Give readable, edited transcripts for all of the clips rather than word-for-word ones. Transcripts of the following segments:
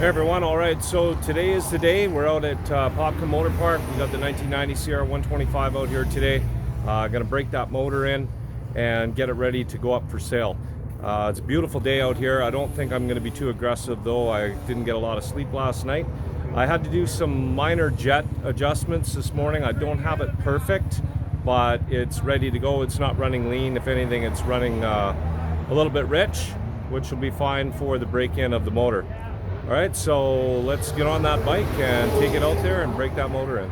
Hey everyone, alright, so today is the day. We're out at Popka Motor Park. We got the 1990 CR125 out here today. Gonna break that motor in and get it ready to go up for sale. It's a beautiful day out here. I don't think I'm gonna be too aggressive though. I didn't get a lot of sleep last night. I had to do some minor jet adjustments this morning. I don't have it perfect, but it's ready to go. It's not running lean. If anything, it's running a little bit rich, which will be fine for the break-in of the motor. All right, so let's get on that bike and take it out there and break that motor in.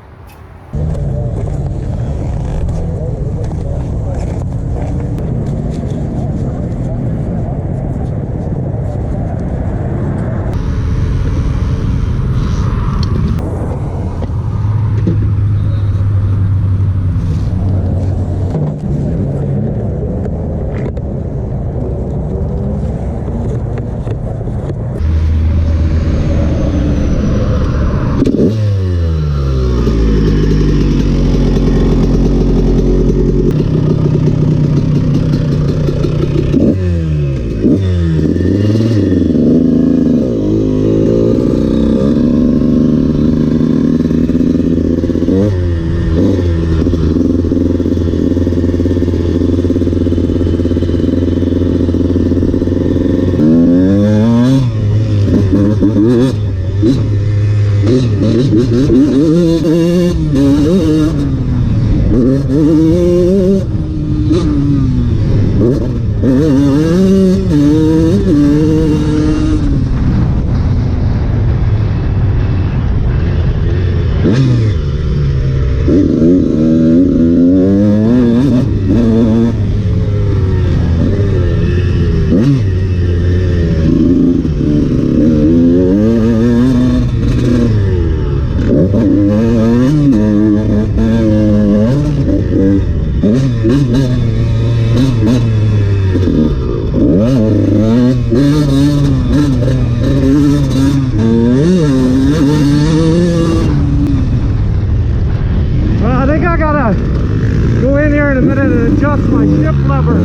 I think I gotta go in here in a minute and adjust my shift lever.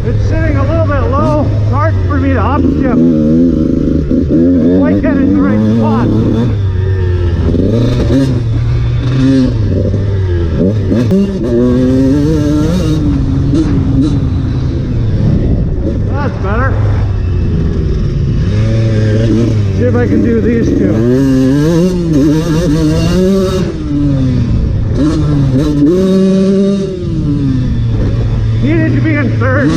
It's sitting a little bit low. It's hard for me to upshift. Quite get in the right spot. That's better. See if I can do these two. Needed to be in third.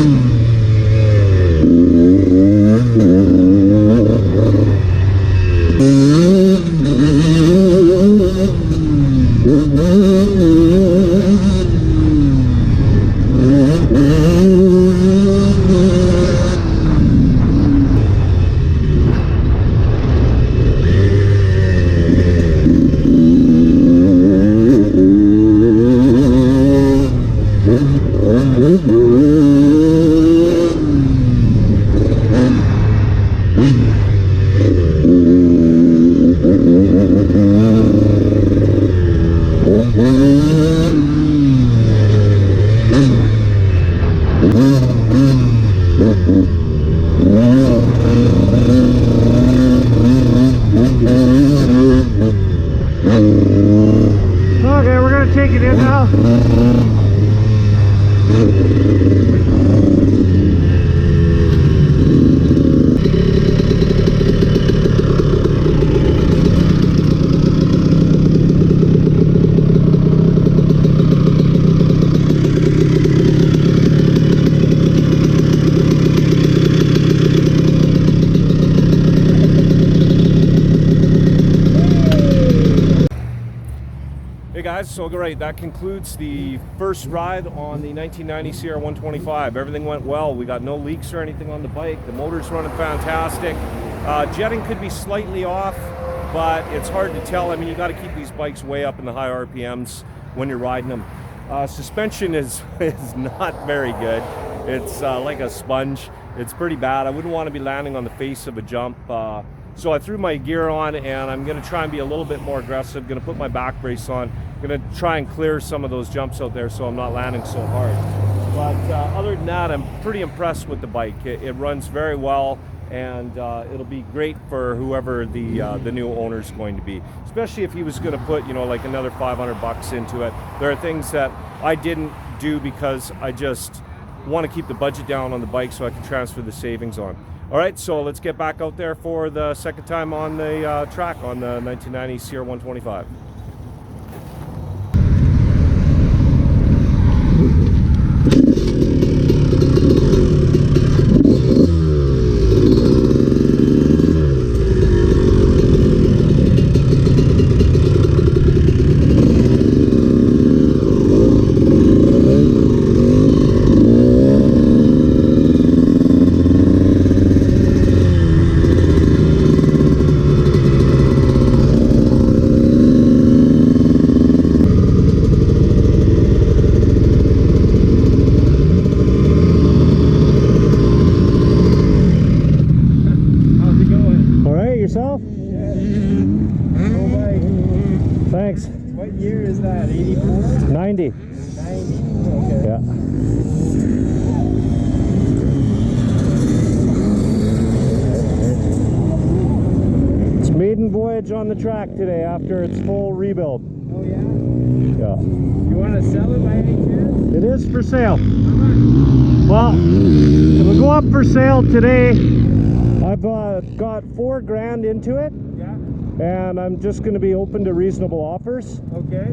Okay, we're gonna take it in now. Hey guys, so great, that concludes the first ride on the 1990 CR125. Everything went well. We got no leaks or anything on the bike. The motor's running fantastic. Jetting could be slightly off, but it's hard to tell. I mean, you got to keep these bikes way up in the high RPMs when you're riding them. Suspension is not very good. It's like a sponge. It's pretty bad. I wouldn't want to be landing on the face of a jump. So I threw my gear on, and I'm going to try and be a little bit more aggressive. Going to put my back brace on. Going to try and clear some of those jumps out there so I'm not landing so hard. But other than that, I'm pretty impressed with the bike. It runs very well, and it'll be great for whoever the new owner is going to be. Especially if he was going to put, you know, like another $500 into it. There are things that I didn't do because I just want to keep the budget down on the bike so I can transfer the savings on. All right, so let's get back out there for the second time on the track on the 1990 CR125. Yourself? Yeah. Oh my. Thanks. What year is that? 84? 90. 90. Okay. Yeah. It's maiden voyage on the track today after its full rebuild. Oh yeah? Yeah. You want to sell it by any chance? It is for sale. How much? Well, it'll go up for sale today. I've got $4 grand into it. Yeah. And I'm just going to be open to reasonable offers. Okay.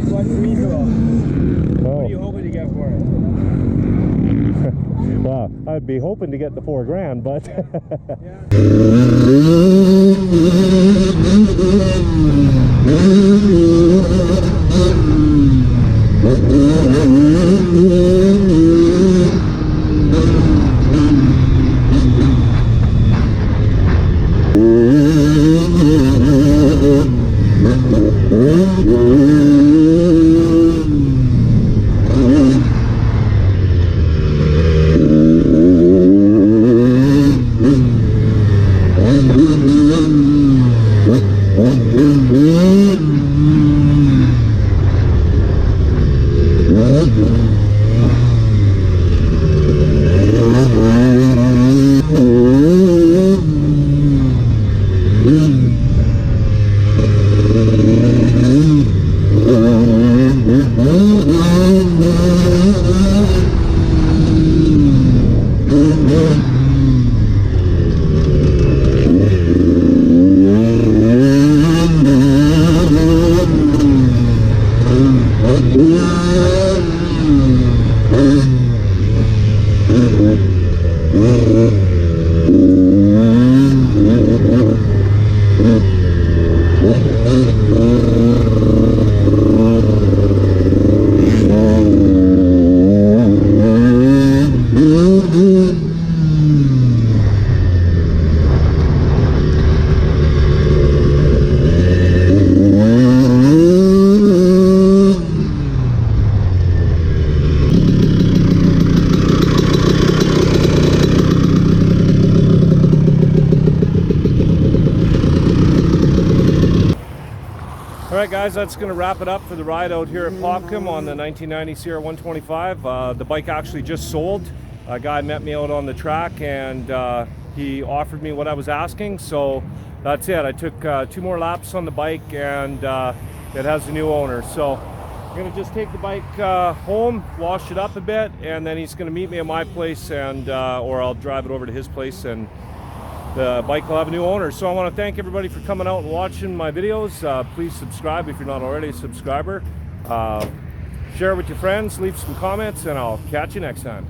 What's reasonable? What are you hoping to get for it? Well, I'd be hoping to get the $4 grand, but Alright guys, that's going to wrap it up for the ride out here at Popcom on the 1990 CR125. The bike actually just sold. A guy met me out on the track and he offered me what I was asking, so that's it. I took 2 more laps on the bike and it has a new owner. So I'm going to just take the bike home, wash it up a bit, and then he's going to meet me at my place, and or I'll drive it over to his place, and the bike will have a new owner. So I want to thank everybody for coming out and watching my videos. Please subscribe if you're not already a subscriber. Share it with your friends, leave some comments, and I'll catch you next time.